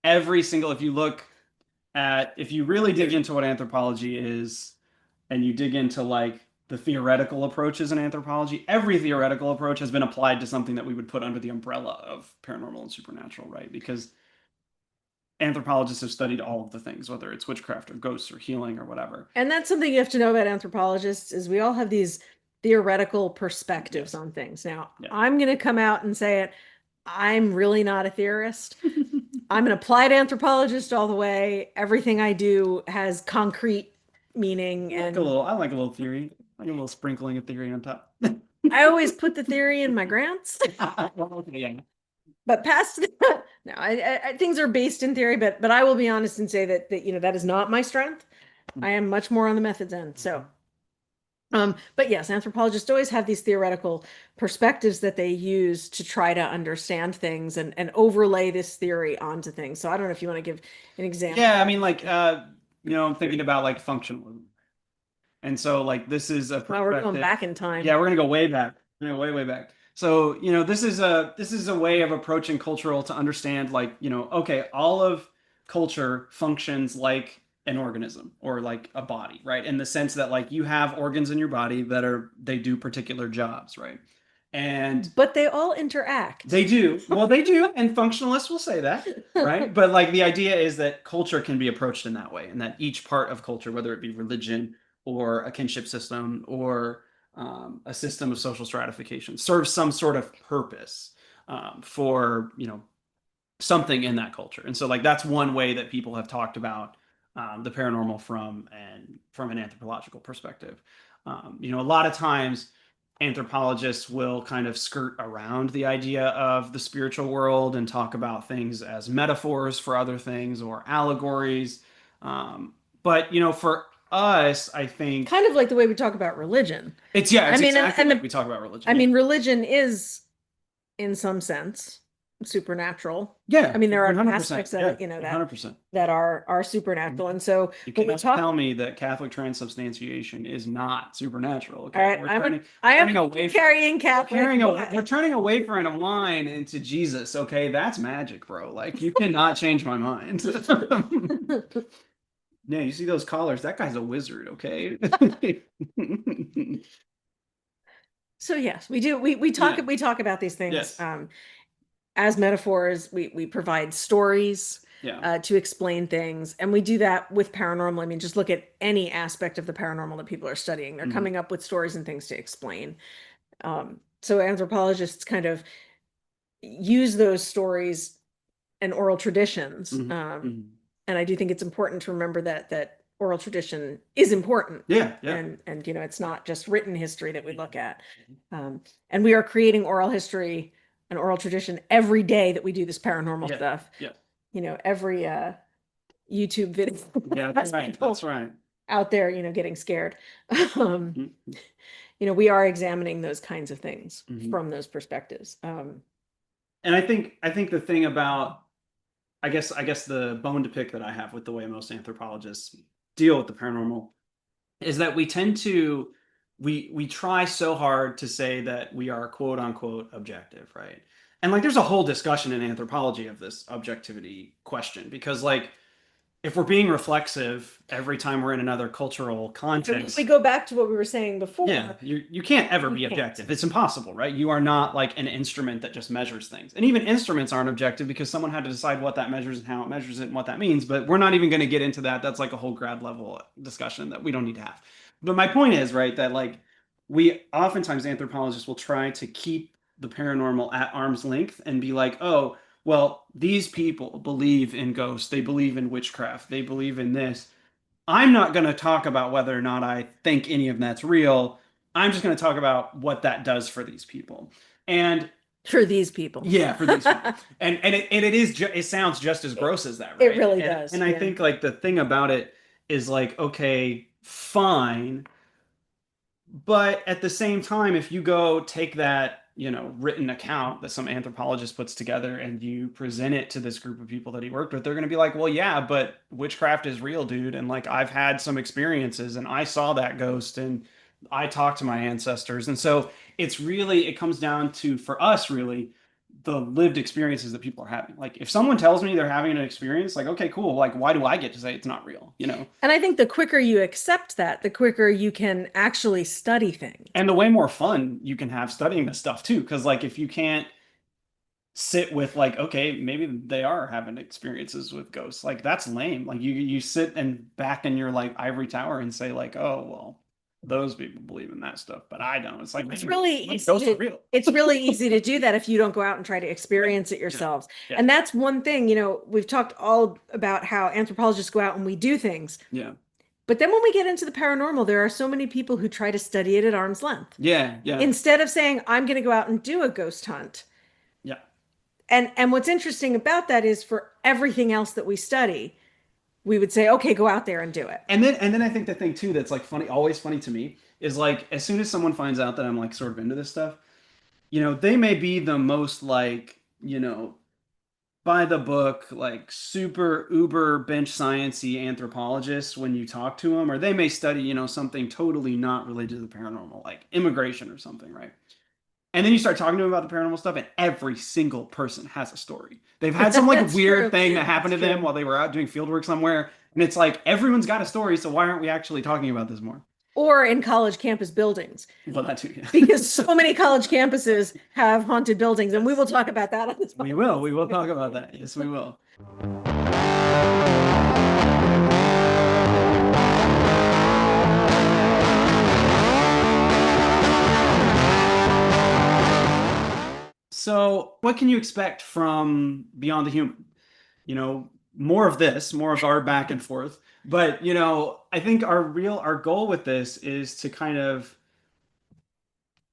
every single if you really dig into what anthropology is and you dig into like the theoretical approaches in anthropology, every theoretical approach has been applied to something that we would put under the umbrella of paranormal and supernatural, right? Because anthropologists have studied all of the things, whether it's witchcraft or ghosts or healing or whatever. And that's something you have to know about anthropologists is we all have these theoretical perspectives Yes. on things. Now, Yeah. I'm going to come out and say it. I'm really not a theorist. I'm an applied anthropologist all the way. Everything I do has concrete meaning and I like a little theory. I like a little sprinkling of theory on top. I always put the theory in my grants. Well, okay, yeah. But past that, no, things are based in theory, but I will be honest and say that that is not my strength. I am much more on the methods end. So, but yes, anthropologists always have these theoretical perspectives that they use to try to understand things and overlay this theory onto things. So I don't know if you want to give an example. Yeah, I mean, like, I'm thinking about like functionalism. And so, like, this is a Well, we're going perspective. back in time. Yeah, we're gonna go way back. We're gonna go way, way back. So, this is a way of approaching cultural to understand, like, okay, all of culture functions like an organism or like a body, right? In the sense that like you have organs in your body they do particular jobs, right? And But they all interact. they do. Well, they do, and functionalists will say that, right? But like the idea is that culture can be approached in that way, and that each part of culture, whether it be religion or a kinship system or a system of social stratification, serves some sort of purpose for something in that culture. And so like that's one way that people have talked about the paranormal from an anthropological perspective. A lot of times anthropologists will kind of skirt around the idea of the spiritual world and talk about things as metaphors for other things or allegories. But for us, I think Kind of like the way we talk about religion. it's I mean, exactly and like we talk about religion. I Yeah. mean, religion is in some sense supernatural. Yeah, I mean, there are 100%. aspects of Yeah, it, that 100%. are supernatural. And so You when we can't talk, tell me that Catholic transubstantiation is not supernatural. all Okay, right, I turning am away carrying Catholic. we're turning away from a wine into Jesus. Okay, that's magic, bro. Like you cannot change my mind. Yeah, you see those collars? That guy's a wizard. Okay. So yes, we do. We talk Yeah. we talk about these things Yes. as metaphors. We provide stories Yeah. to explain things, and we do that with paranormal. I mean, just look at any aspect of the paranormal that people are studying. They're Hmm. coming up with stories and things to explain. So anthropologists kind of use those stories and oral traditions. Hmm. Hmm. And I do think it's important to remember that oral tradition is important. Yeah. Yeah. And it's not just written history that we look at. Um, and we are creating oral history and oral tradition every day that we do this paranormal Yeah. stuff. Yeah. Every YouTube video Yeah. That's has right. That's people right. out there, getting scared. Um, Hmm. we are examining those kinds of things Hmm. from those perspectives. And I think the thing about I guess the bone to pick that I have with the way most anthropologists deal with the paranormal is that we tend to we try so hard to say that we are quote unquote objective, right? And like there's a whole discussion in anthropology of this objectivity question because like if we're being reflexive every time we're in another cultural If we context, go back to what we were saying yeah, before, you can't ever we be can't. objective. It's impossible, right? You are not like an instrument that just measures things. And even instruments aren't objective because someone had to decide what that measures and how it measures it and what that means. But we're not even going to get into that. That's like a whole grad level discussion that we don't need to have. But my point is, right, that like we oftentimes anthropologists will try to keep the paranormal at arm's length and be like, oh, well, these people believe in ghosts, they believe in witchcraft, they believe in this. I'm not going to talk about whether or not I think any of that's real. I'm just going to talk about what that does for these people. And For these people. yeah, for these people. And it sounds just as It, gross as that, it right? really And does. and I Yeah. think like the thing about it is like okay, fine, but at the same time, if you go take that, written account that some anthropologist puts together and you present it to this group of people that he worked with, they're going to be like, well, yeah, but witchcraft is real, dude. And like, I've had some experiences and I saw that ghost and I talked to my ancestors. And so it comes down to, for us, really, the lived experiences that people are having. Like, if someone tells me they're having an experience, like, okay, cool. Like, why do I get to say it's not real? And I think the quicker you accept that, the quicker you can actually study things. And the way more fun you can have studying this stuff too, because like if you can't sit with like, okay, maybe they are having experiences with ghosts, like that's lame. Like you sit and back in your like ivory tower and say like, oh well, those people believe in that stuff, but I don't. It's like It's man, really easy ghosts are to real. it's really easy to do that if you don't go out and try to Right. experience it Yeah. yourselves. Yeah. And that's one thing, we've talked all about how anthropologists go out and we do things. Yeah. But then when we get into the paranormal, there are so many people who try to study it at arm's length. Yeah. Yeah. Instead of saying, I'm going to go out and do a ghost hunt. Yeah. And what's interesting about that is for everything else that we study, we would say, okay, go out there and do it. And then I think the thing too that's like funny, always funny to me, is like as soon as someone finds out that I'm like sort of into this stuff, they may be the most like, by the book, like super uber bench sciencey anthropologists when you talk to them, or they may study, something totally not related to the paranormal, like immigration or something, right? And then you start talking to them about the paranormal stuff, and every single person has a story. They've had some like That's weird true. thing that happened That's to them true. while they were out doing field work somewhere, and it's like everyone's got a story, so why aren't we actually talking about this more? Or in college campus buildings, Well, that too, yeah. because so many college campuses have haunted buildings, and we Yes, will talk about that on this we will. podcast. We will talk about that. Yes, we will. So, what can you expect from Beyond the Human? More of this, more of our back and forth. But, I think our goal with this is to kind of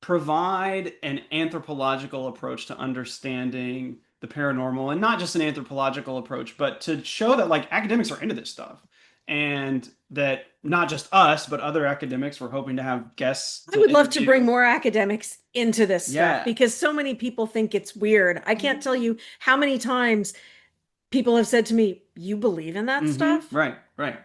provide an anthropological approach to understanding the paranormal, and not just an anthropological approach, but to show that like academics are into this stuff, and that not just us, but other academics, we're hoping to have guests I to would love to bring interview. more academics into this stuff Yeah. because so many people think it's weird. I can't tell you how many times people have said to me, "You believe in that Mm-hmm. stuff?" Right, right,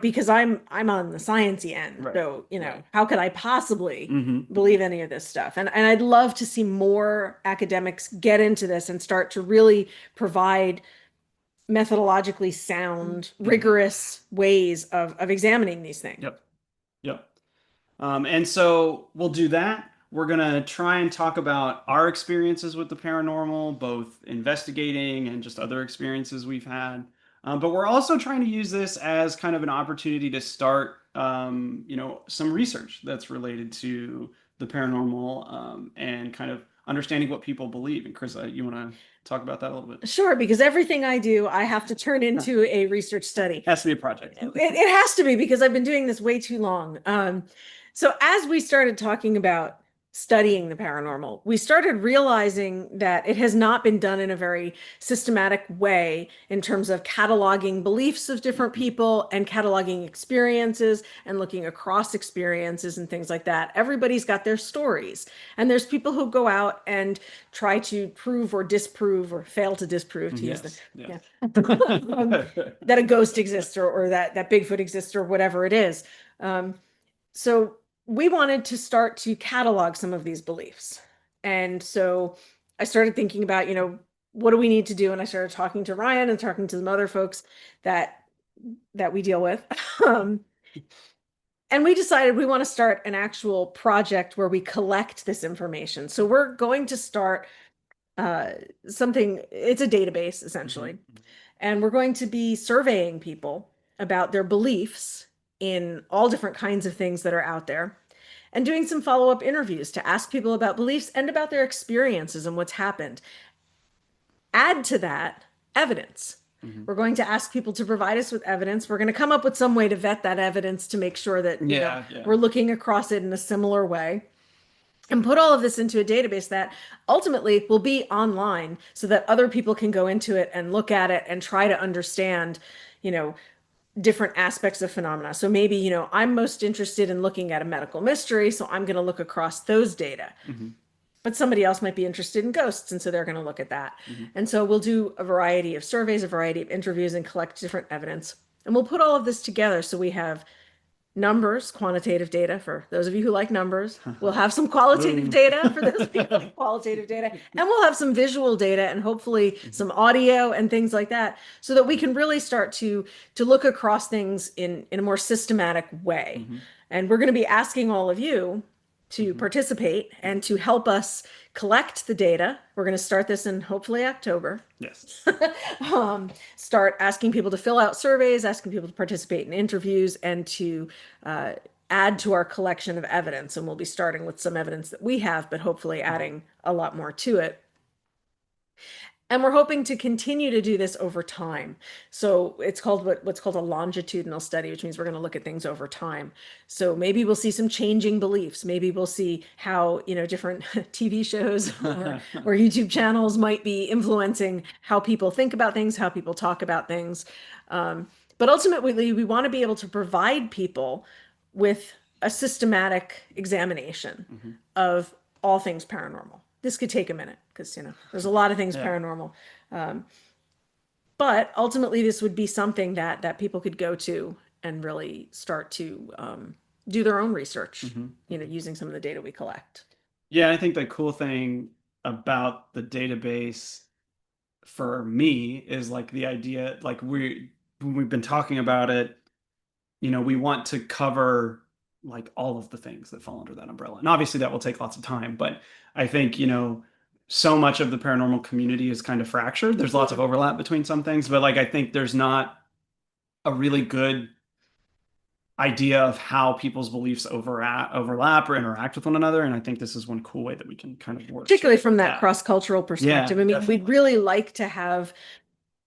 Because I'm on the sciencey end. right, So, right. how could I possibly Mm-hmm. believe any of this stuff? And I'd love to see more academics get into this and start to really provide methodologically sound, Mm-hmm. rigorous ways of examining these things. Yep. Yep. And so we'll do that. We're gonna try and talk about our experiences with the paranormal, both investigating and just other experiences we've had. But we're also trying to use this as kind of an opportunity to start, some research that's related to the paranormal, and kind of understanding what people believe. And Chris, you want to talk about that a little bit? Sure, because everything I do, I have to turn into a research study. Has to be a project. It has to be because I've been doing this way too long. So as we started talking about studying the paranormal, we started realizing that it has not been done in a very systematic way in terms of cataloging beliefs of different people and cataloging experiences and looking across experiences and things like that. Everybody's got their stories, and there's people who go out and try to prove or disprove or fail to disprove, to use the Yes, yes. yeah. That a ghost exists, or that Bigfoot exists, or whatever it is. So we wanted to start to catalog some of these beliefs. And so I started thinking about, what do we need to do? And I started talking to Ryan and talking to some other folks that we deal with. Um, and we decided we want to start an actual project where we collect this information. So we're going to start uh, something, it's a database essentially. Mhm. And we're going to be surveying people about their beliefs in all different kinds of things that are out there, and doing some follow-up interviews to ask people about beliefs and about their experiences and what's happened. Add to that evidence. Mhm. We're going to ask people to provide us with evidence. We're going to come up with some way to vet that evidence to make sure that, Yeah, yeah. we're looking across it in a similar way, and put all of this into a database that ultimately will be online so that other people can go into it and look at it and try to understand, you know, different aspects of phenomena. So maybe, I'm most interested in looking at a medical mystery, so I'm going to look across those data. Mhm. But somebody else might be interested in ghosts, and so they're going to look at that. Mhm. And so we'll do a variety of surveys, a variety of interviews, and collect different evidence. And we'll put all of this together so we have numbers, quantitative data for those of you who like numbers. We'll have some qualitative Boom. data for those of you who like qualitative data. And we'll have some visual data and hopefully Mhm. some audio and things like that, so that we can really start to look across things in a more systematic way. Mhm. And we're going to be asking all of you to Mhm. participate and to help us collect the data. We're going to start this in hopefully October. Yes. Start asking people to fill out surveys, asking people to participate in interviews, and to uh, add to our collection of evidence. And we'll be starting with some evidence that we have, but hopefully Mhm. adding a lot more to it. And we're hoping to continue to do this over time. So it's called what's called a longitudinal study, which means we're going to look at things over time. So maybe we'll see some changing beliefs. Maybe we'll see how, different TV shows or YouTube channels might be influencing how people think about things, how people talk about things. But ultimately, we want to be able to provide people with a systematic examination Mhm. of all things paranormal. This could take a minute because, there's a lot of things Yeah. paranormal. Um, but ultimately, this would be something that people could go to and really start to do their own research, Mhm. Mhm. using some of the data we collect. Yeah, I think the cool thing about the database for me is like the idea, like when we've been talking about it, we want to cover like all of the things that fall under that umbrella. And obviously that will take lots of time, but I think, so much of the paranormal community is kind of fractured. There's lots of overlap between some things, but like I think there's not a really good idea of how people's beliefs overlap or interact with one another. And I think this is one cool way that we can kind of work Particularly towards from that that. cross-cultural Yeah, perspective. I mean, we'd definitely. really like to have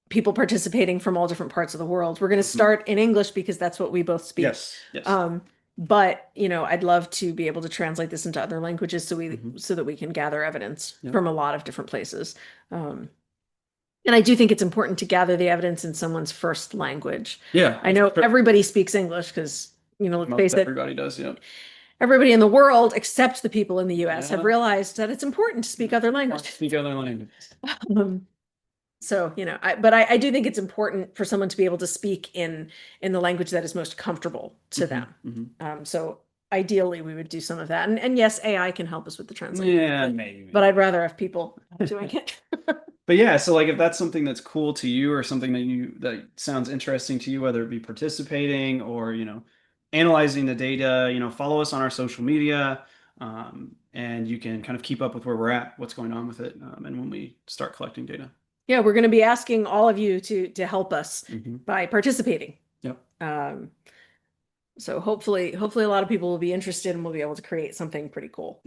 people participating from all different parts of the world. We're going to Mhm. start in English because that's what we both speak. Yes, yes. Um, but I'd love to be able to translate this into other languages Hmm. so that we can gather evidence Yep. from a lot of different places. Um, and I do think it's important to gather the evidence in someone's first language. Yeah, I know everybody speaks English because, let's most face it, everybody does. Yep. everybody in the world, except the people in the US, have Yeah. realized that it's important to speak other languages. Speak other languages. Um, So, I do think it's important for someone to be able to speak in the language that is most comfortable to Hmm. them. Hmm. So ideally we would do some of that. And yes, AI can help us with the translation, Yeah, maybe, but maybe. I'd rather have people doing it. But yeah, so like if that's something that's cool to you or something that sounds interesting to you, whether it be participating or, analyzing the data, follow us on our social media. and you can kind of keep up with where we're at, what's going on with it, and when we start collecting data. Yeah, we're going to be asking all of you to help us by participating. Yep. So hopefully a lot of people will be interested and we'll be able to create something pretty cool.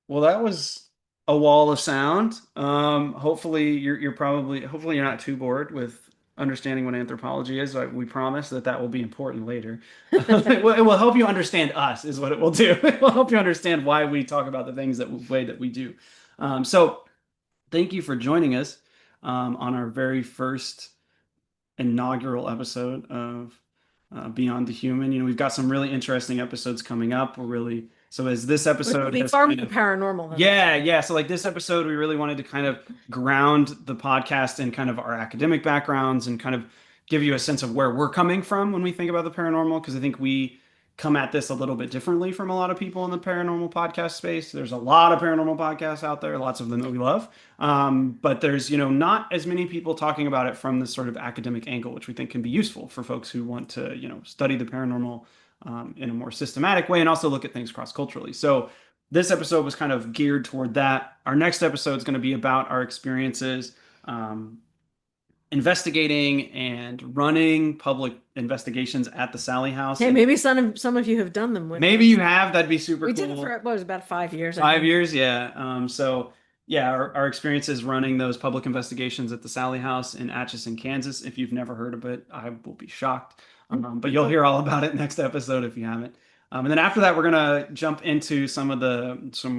Well, that was a wall of sound. Hopefully hopefully you're not too bored with understanding what anthropology is. We promise that will be important later. It will help you understand us, is what it will do. It will help you understand why we talk about the things way that we do. So thank you for joining us on our very first inaugural episode of Beyond the Human. We've got some really interesting episodes coming up. So as this episode It'll be has far kind more of paranormal than yeah. So like this episode, we really wanted to kind of ground the podcast in kind of our academic backgrounds and kind of give you a sense of where we're coming from when we think about the paranormal, because I think we come at this a little bit differently from a lot of people in the paranormal podcast space. There's a lot of paranormal podcasts out there, lots of them that we love. But there's, not as many people talking about it from this sort of academic angle, which we think can be useful for folks who want to, study the paranormal in a more systematic way and also look at things cross-culturally. So this episode was kind of geared toward that. Our next episode is going to be about our experiences investigating and running public investigations at the Sallie House. Hey, maybe some of you have done them with Maybe us. you have. That'd be super we cool. did it for, what was it, about 5 years? 5 years, yeah. So yeah, our experiences running those public investigations at the Sallie House in Atchison, Kansas. If you've never heard of it, I will be shocked. But you'll hear all about it next episode if you haven't. And then after that, we're gonna jump into some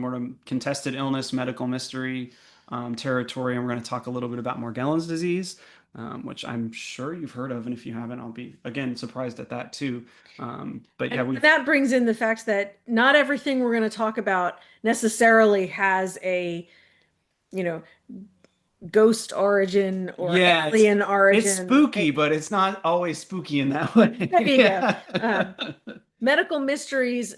more contested illness, medical mystery territory, and we're gonna talk a little bit about Morgellons disease, which I'm sure you've heard of, and if you haven't, I'll be again surprised at that too. But yeah, that brings in the fact that not everything we're going to talk about necessarily has a, ghost origin or alien origin. It's spooky, but it's not always spooky in that way. There you go. Medical mysteries,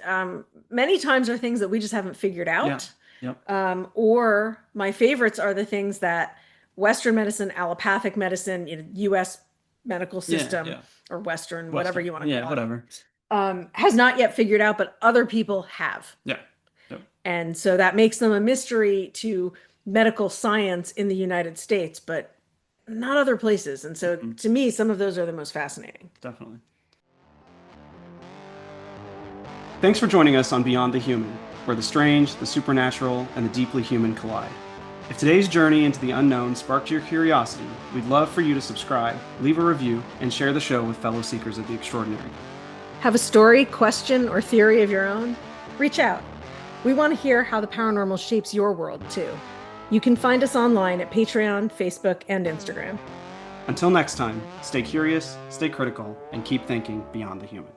many times are things that we just haven't figured out. Yeah. Yep. Or my favorites are the things that Western medicine, allopathic medicine, U.S. medical system, or Western, whatever you want to call it. Whatever. Has not yet figured out, but other people have. Yeah. Yep. And so that makes them a mystery to medical science in the United States, but not other places. And so to me, some of those are the most fascinating. Definitely. Thanks for joining us on Beyond the Human, where the strange, the supernatural, and the deeply human collide. If today's journey into the unknown sparked your curiosity, we'd love for you to subscribe, leave a review, and share the show with fellow seekers of the extraordinary. Have a story, question, or theory of your own? Reach out. We want to hear how the paranormal shapes your world, too. You can find us online at Patreon, Facebook, and Instagram. Until next time, stay curious, stay critical, and keep thinking beyond the human.